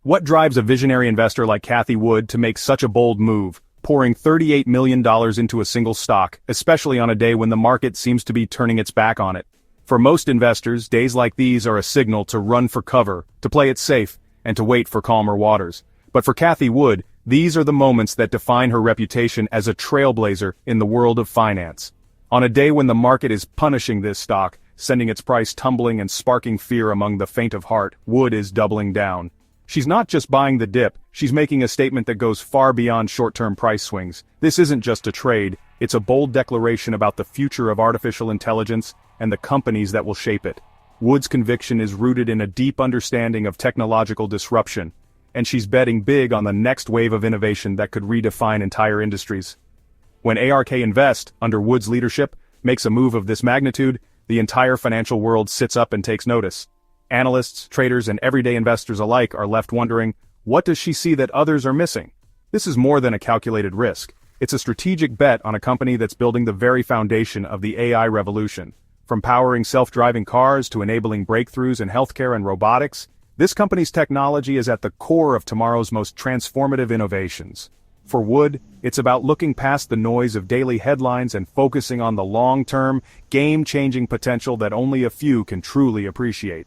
What drives a visionary investor like Cathie Wood to make such a bold move, pouring $38 million into a single stock, especially on a day when the market seems to be turning its back on it? For most investors, days like these are a signal to run for cover, to play it safe, and to wait for calmer waters. But for Cathie Wood, these are the moments that define her reputation as a trailblazer in the world of finance. On a day when the market is punishing this stock, sending its price tumbling and sparking fear among the faint of heart, Wood is doubling down. She's not just buying the dip, she's making a statement that goes far beyond short-term price swings. This isn't just a trade, it's a bold declaration about the future of artificial intelligence and the companies that will shape it. Wood's conviction is rooted in a deep understanding of technological disruption, and she's betting big on the next wave of innovation that could redefine entire industries. When ARK Invest, under Wood's leadership, makes a move of this magnitude, the entire financial world sits up and takes notice. Analysts, traders, and everyday investors alike are left wondering, what does she see that others are missing? This is more than a calculated risk. It's a strategic bet on a company that's building the very foundation of the AI revolution. From powering self-driving cars to enabling breakthroughs in healthcare and robotics, this company's technology is at the core of tomorrow's most transformative innovations. For Wood, it's about looking past the noise of daily headlines and focusing on the long-term, game-changing potential that only a few can truly appreciate.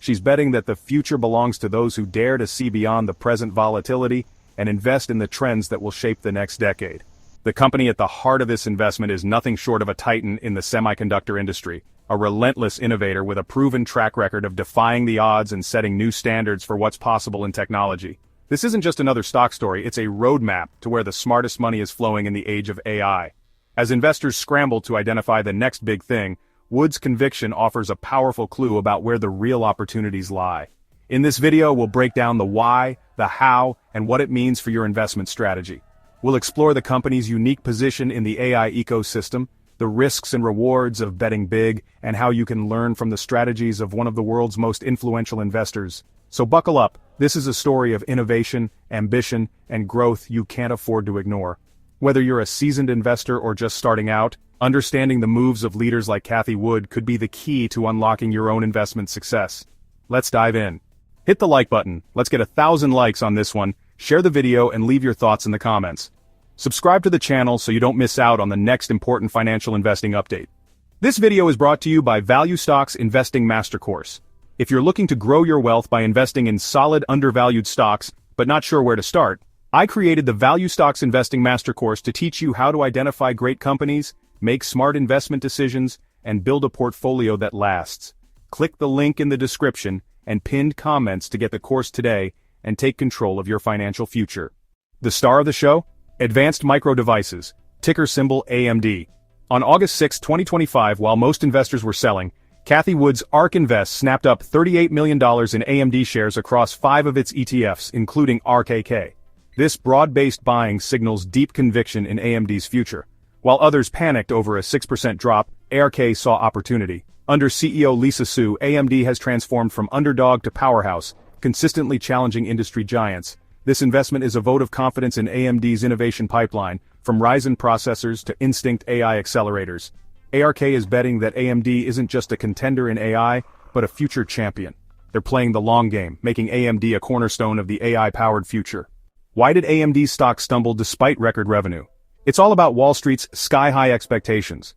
She's betting that the future belongs to those who dare to see beyond the present volatility and invest in the trends that will shape the next decade. The company at the heart of this investment is nothing short of a titan in the semiconductor industry, a relentless innovator with a proven track record of defying the odds and setting new standards for what's possible in technology. This isn't just another stock story, it's a roadmap to where the smartest money is flowing in the age of AI. As investors scramble to identify the next big thing, Wood's conviction offers a powerful clue about where the real opportunities lie. In this video, we'll break down the why, the how, and what it means for your investment strategy. We'll explore the company's unique position in the AI ecosystem, the risks and rewards of betting big, and how you can learn from the strategies of one of the world's most influential investors. So buckle up, this is a story of innovation, ambition, and growth you can't afford to ignore. Whether you're a seasoned investor or just starting out, understanding the moves of leaders like Cathie Wood could be the key to unlocking your own investment success. Let's dive in. Hit the like button, let's get 1,000 likes on this one, share the video and leave your thoughts in the comments. Subscribe to the channel so you don't miss out on the next important financial investing update. This video is brought to you by Value Stocks Investing Master Course. If you're looking to grow your wealth by investing in solid undervalued stocks, but not sure where to start, I created the Value Stocks Investing Master Course to teach you how to identify great companies, make smart investment decisions, and build a portfolio that lasts. Click the link in the description and pinned comments to get the course today and take control of your financial future. The star of the show? Advanced Micro Devices, ticker symbol AMD. On August 6, 2025, while most investors were selling, Cathie Wood's ARK Invest snapped up $38 million in AMD shares across 5 of its ETFs, including ARKK. This broad-based buying signals deep conviction in AMD's future. While others panicked over a 6% drop, ARK saw opportunity. Under CEO Lisa Su, AMD has transformed from underdog to powerhouse, consistently challenging industry giants. This investment is a vote of confidence in AMD's innovation pipeline, from Ryzen processors to Instinct AI accelerators. ARK is betting that AMD isn't just a contender in AI, but a future champion. They're playing the long game, making AMD a cornerstone of the AI-powered future. Why did AMD's stock stumble despite record revenue? It's all about Wall Street's sky-high expectations.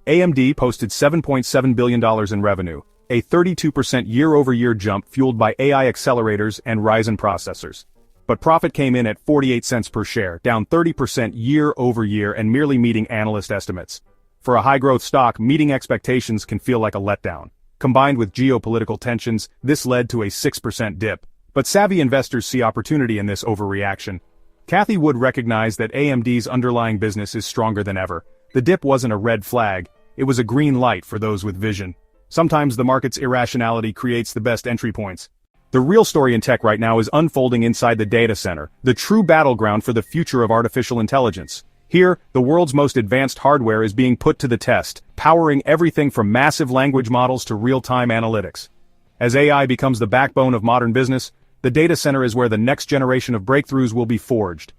AMD posted $7.7 billion in revenue, a 32% year-over-year jump fueled by AI accelerators and Ryzen processors. But profit came in at 48 cents per share, down 30% year-over-year and merely meeting analyst estimates. For a high-growth stock, meeting expectations can feel like a letdown. Combined with geopolitical tensions, this led to a 6% dip. But savvy investors see opportunity in this overreaction. Cathie Wood recognized that AMD's underlying business is stronger than ever. The dip wasn't a red flag, it was a green light for those with vision. Sometimes the market's irrationality creates the best entry points. The real story in tech right now is unfolding inside the data center, the true battleground for the future of artificial intelligence. Here, the world's most advanced hardware is being put to the test, powering everything from massive language models to real-time analytics. As AI becomes the backbone of modern business, the data center is where the next generation of breakthroughs will be forged.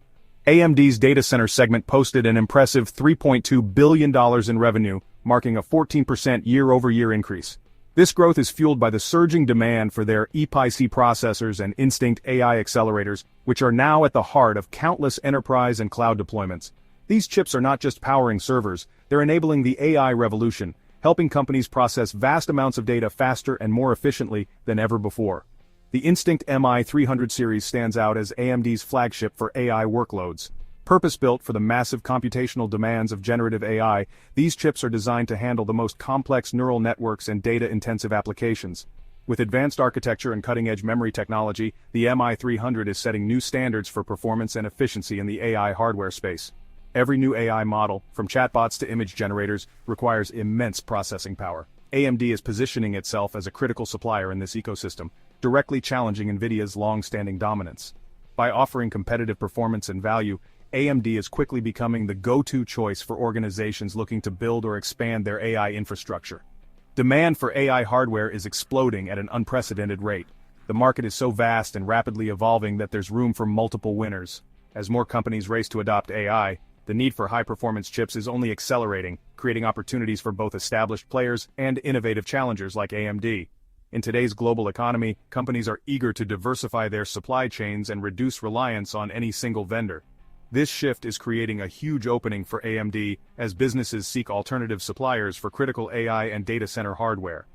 AMD's data center segment posted an impressive $3.2 billion in revenue, marking a 14% year-over-year increase. This growth is fueled by the surging demand for their 𝗣𝗑𝗧 processors and Instinct AI accelerators, which are now at the heart of countless enterprise and cloud deployments. These chips are not just powering servers, they're enabling the AI revolution, helping companies process vast amounts of data faster and more efficiently than ever before. The Instinct MI300 series stands out as AMD's flagship for AI workloads. Purpose-built for the massive computational demands of generative AI, these chips are designed to handle the most complex neural networks and data-intensive applications. With advanced architecture and cutting-edge memory technology, the MI300 is setting new standards for performance and efficiency in the AI hardware space. Every new AI model, from chatbots to image generators, requires immense processing power. AMD is positioning itself as a critical supplier in this ecosystem, directly challenging NVIDIA's long-standing dominance. By offering competitive performance and value, AMD is quickly becoming the go-to choice for organizations looking to build or expand their AI infrastructure. Demand for AI hardware is exploding at an unprecedented rate. The market is so vast and rapidly evolving that there's room for multiple winners. As more companies race to adopt AI, the need for high-performance chips is only accelerating, creating opportunities for both established players and innovative challengers like AMD. In today's global economy, companies are eager to diversify their supply chains and reduce reliance on any single vendor. This shift is creating a huge opening for AMD as businesses seek alternative suppliers for critical AI and data center hardware.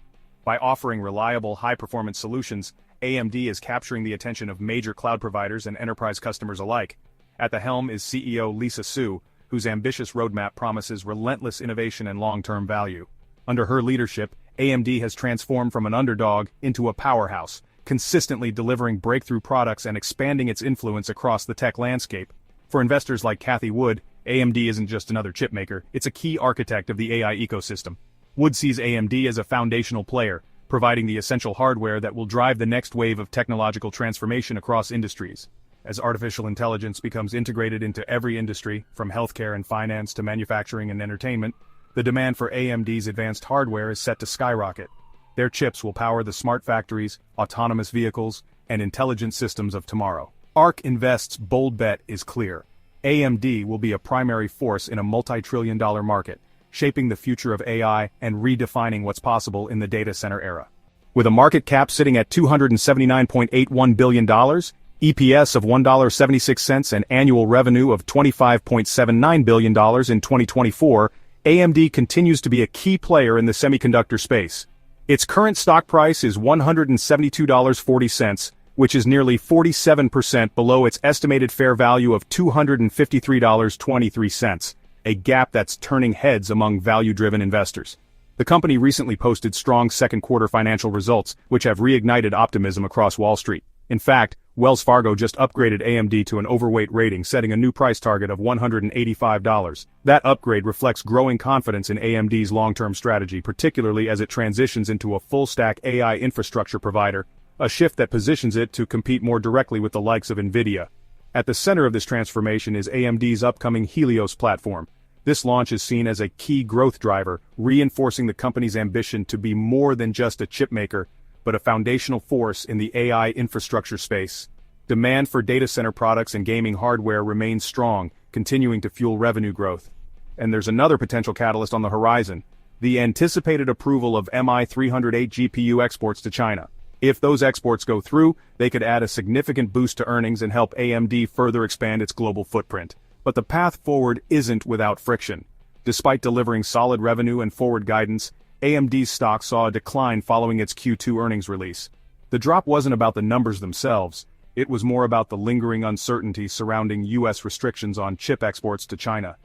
By offering reliable, high-performance solutions, AMD is capturing the attention of major cloud providers and enterprise customers alike. At the helm is CEO Lisa Su, whose ambitious roadmap promises relentless innovation and long-term value. Under her leadership, AMD has transformed from an underdog into a powerhouse, consistently delivering breakthrough products and expanding its influence across the tech landscape. For investors like Cathie Wood, AMD isn't just another chipmaker, it's a key architect of the AI ecosystem. Wood sees AMD as a foundational player, providing the essential hardware that will drive the next wave of technological transformation across industries. As artificial intelligence becomes integrated into every industry, from healthcare and finance to manufacturing and entertainment, the demand for AMD's advanced hardware is set to skyrocket. Their chips will power the smart factories, autonomous vehicles, and intelligent systems of tomorrow. ARK Invest's bold bet is clear. AMD will be a primary force in a multi-trillion-dollar market, shaping the future of AI and redefining what's possible in the data center era. With a market cap sitting at $279.81 billion, EPS of $1.76 and annual revenue of $25.79 billion in 2024, AMD continues to be a key player in the semiconductor space. Its current stock price is $172.40, which is nearly 47% below its estimated fair value of $253.23, a gap that's turning heads among value-driven investors. The company recently posted strong second-quarter financial results, which have reignited optimism across Wall Street. In fact, Wells Fargo just upgraded AMD to an overweight rating, setting a new price target of $185. That upgrade reflects growing confidence in AMD's long-term strategy, particularly as it transitions into a full-stack AI infrastructure provider, a shift that positions it to compete more directly with the likes of NVIDIA. At the center of this transformation is AMD's upcoming Helios platform. This launch is seen as a key growth driver, reinforcing the company's ambition to be more than just a chipmaker, but a foundational force in the AI infrastructure space. Demand for data center products and gaming hardware remains strong, continuing to fuel revenue growth. And there's another potential catalyst on the horizon: the anticipated approval of MI308 GPU exports to China. If those exports go through, they could add a significant boost to earnings and help AMD further expand its global footprint. But the path forward isn't without friction. Despite delivering solid revenue and forward guidance, AMD's stock saw a decline following its Q2 earnings release. The drop wasn't about the numbers themselves, it was more about the lingering uncertainty surrounding U.S. restrictions on chip exports to China.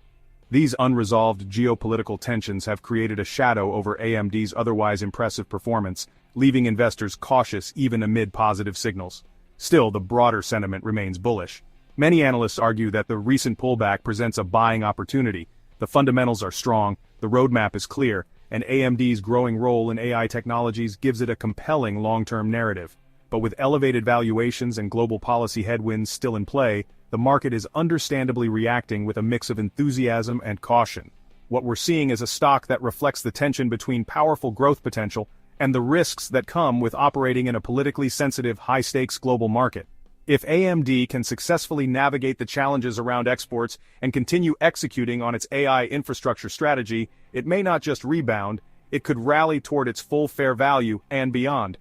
These unresolved geopolitical tensions have created a shadow over AMD's otherwise impressive performance, leaving investors cautious even amid positive signals. Still, the broader sentiment remains bullish. Many analysts argue that the recent pullback presents a buying opportunity. The fundamentals are strong, the roadmap is clear, and AMD's growing role in AI technologies gives it a compelling long-term narrative. But with elevated valuations and global policy headwinds still in play, the market is understandably reacting with a mix of enthusiasm and caution. What we're seeing is a stock that reflects the tension between powerful growth potential and the risks that come with operating in a politically sensitive, high-stakes global market. If AMD can successfully navigate the challenges around exports and continue executing on its AI infrastructure strategy, it may not just rebound, it could rally toward its full fair value and beyond.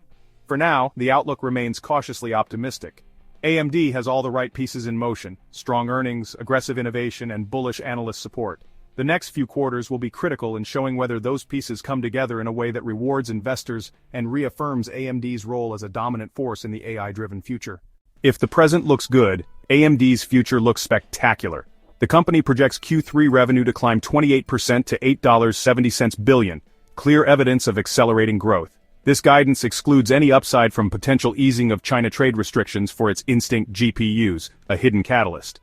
For now, the outlook remains cautiously optimistic. AMD has all the right pieces in motion: strong earnings, aggressive innovation, and bullish analyst support. The next few quarters will be critical in showing whether those pieces come together in a way that rewards investors and reaffirms AMD's role as a dominant force in the AI-driven future. If the present looks good, AMD's future looks spectacular. The company projects Q3 revenue to climb 28% to $8.70 billion, clear evidence of accelerating growth. This guidance excludes any upside from potential easing of China trade restrictions for its Instinct GPUs, a hidden catalyst.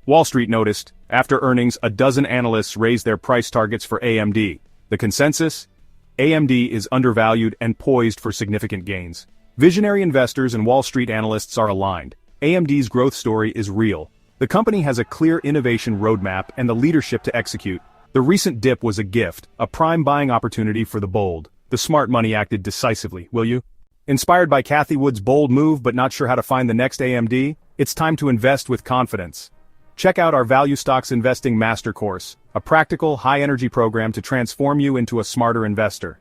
Wall Street noticed, after earnings, a dozen analysts raised their price targets for AMD. The consensus? AMD is undervalued and poised for significant gains. Visionary investors and Wall Street analysts are aligned. AMD's growth story is real. The company has a clear innovation roadmap and the leadership to execute. The recent dip was a gift, a prime buying opportunity for the bold. The smart money acted decisively, will you? Inspired by Cathie Wood's bold move but not sure how to find the next AMD? It's time to invest with confidence. Check out our Value Stocks Investing Master Course, a practical, high-energy program to transform you into a smarter investor.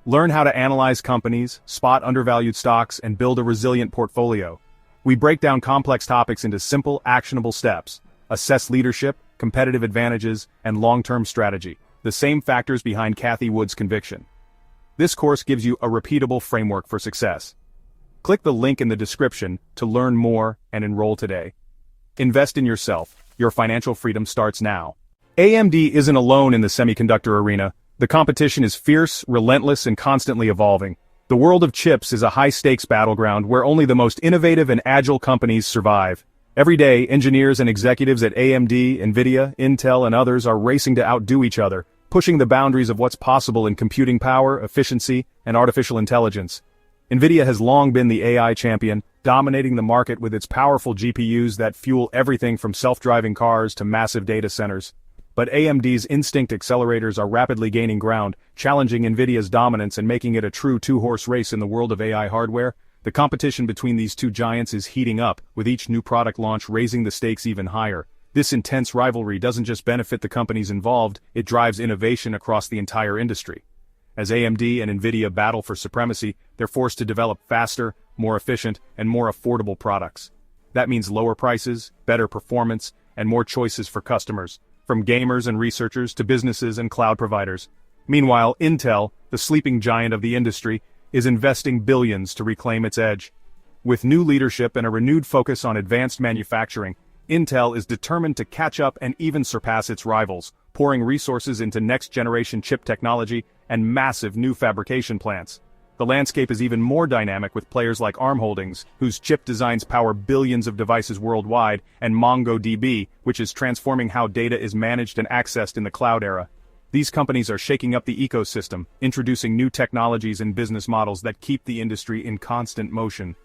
Learn how to analyze companies, spot undervalued stocks, and build a resilient portfolio. We break down complex topics into simple, actionable steps. Assess leadership, competitive advantages, and long-term strategy, the same factors behind Cathie Wood's conviction. This course gives you a repeatable framework for success. Click the link in the description to learn more and enroll today. Invest in yourself. Your financial freedom starts now. AMD isn't alone in the semiconductor arena. The competition is fierce, relentless, and constantly evolving. The world of chips is a high-stakes battleground where only the most innovative and agile companies survive. Every day, engineers and executives at AMD, NVIDIA, Intel, and others are racing to outdo each other, pushing the boundaries of what's possible in computing power, efficiency, and artificial intelligence. NVIDIA has long been the AI champion, dominating the market with its powerful GPUs that fuel everything from self-driving cars to massive data centers. But AMD's Instinct accelerators are rapidly gaining ground, challenging NVIDIA's dominance and making it a true two-horse race in the world of AI hardware. The competition between these two giants is heating up, with each new product launch raising the stakes even higher. This intense rivalry doesn't just benefit the companies involved, it drives innovation across the entire industry. As AMD and NVIDIA battle for supremacy, they're forced to develop faster, more efficient, and more affordable products. That means lower prices, better performance, and more choices for customers, from gamers and researchers to businesses and cloud providers. Meanwhile, Intel, the sleeping giant of the industry, is investing billions to reclaim its edge. With new leadership and a renewed focus on advanced manufacturing, Intel is determined to catch up and even surpass its rivals, pouring resources into next-generation chip technology and massive new fabrication plants. The landscape is even more dynamic with players like ARM Holdings, whose chip designs power billions of devices worldwide, and MongoDB, which is transforming how data is managed and accessed in the cloud era. These companies are shaking up the ecosystem, introducing new technologies and business models that keep the industry in constant motion.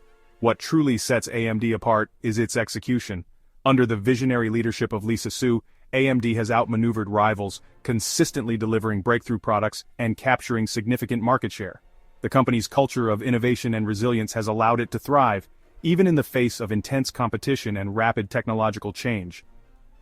What truly sets AMD apart is its execution. Under the visionary leadership of Lisa Su, AMD has outmaneuvered rivals, consistently delivering breakthrough products and capturing significant market share. The company's culture of innovation and resilience has allowed it to thrive, even in the face of intense competition and rapid technological change.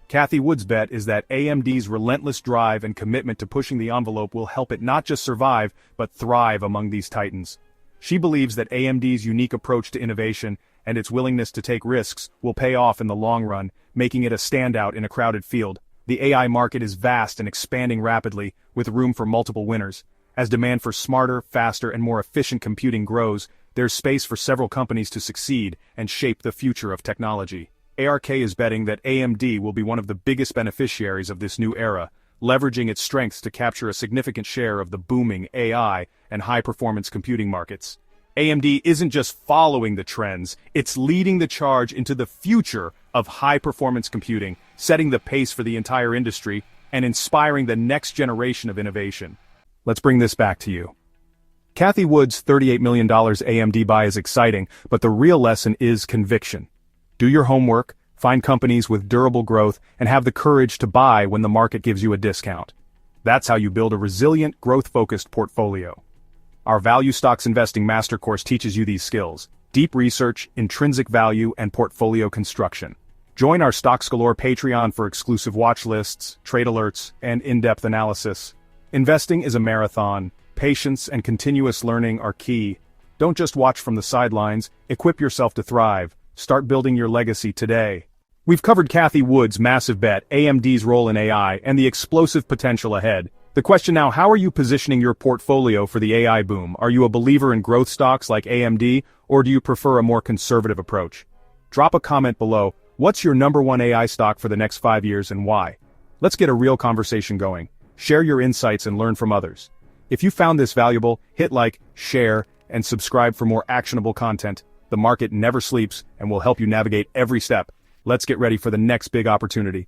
Cathie Wood's bet is that AMD's relentless drive and commitment to pushing the envelope will help it not just survive, but thrive among these titans. She believes that AMD's unique approach to innovation and its willingness to take risks will pay off in the long run, making it a standout in a crowded field. The AI market is vast and expanding rapidly, with room for multiple winners. As demand for smarter, faster, and more efficient computing grows, there's space for several companies to succeed and shape the future of technology. ARK is betting that AMD will be one of the biggest beneficiaries of this new era, leveraging its strengths to capture a significant share of the booming AI and high-performance computing markets. AMD isn't just following the trends, it's leading the charge into the future of high-performance computing, setting the pace for the entire industry, and inspiring the next generation of innovation. Let's bring this back to you. Cathie Wood's $38 million AMD buy is exciting, but the real lesson is conviction. Do your homework, find companies with durable growth, and have the courage to buy when the market gives you a discount. That's how you build a resilient, growth-focused portfolio. Our Value Stocks Investing Master Course teaches you these skills: deep research, intrinsic value, and portfolio construction. Join our Stocks Galore Patreon for exclusive watch lists, trade alerts, and in-depth analysis. Investing is a marathon. Patience and continuous learning are key. Don't just watch from the sidelines, equip yourself to thrive. Start building your legacy today. We've covered Cathie Wood's massive bet, AMD's role in AI, and the explosive potential ahead. The question now, how are you positioning your portfolio for the AI boom? Are you a believer in growth stocks like AMD, or do you prefer a more conservative approach? Drop a comment below. What's your #1 AI stock for the next 5 years and why? Let's get a real conversation going. Share your insights and learn from others. If you found this valuable, hit like, share, and subscribe for more actionable content. The market never sleeps and will help you navigate every step. Let's get ready for the next big opportunity.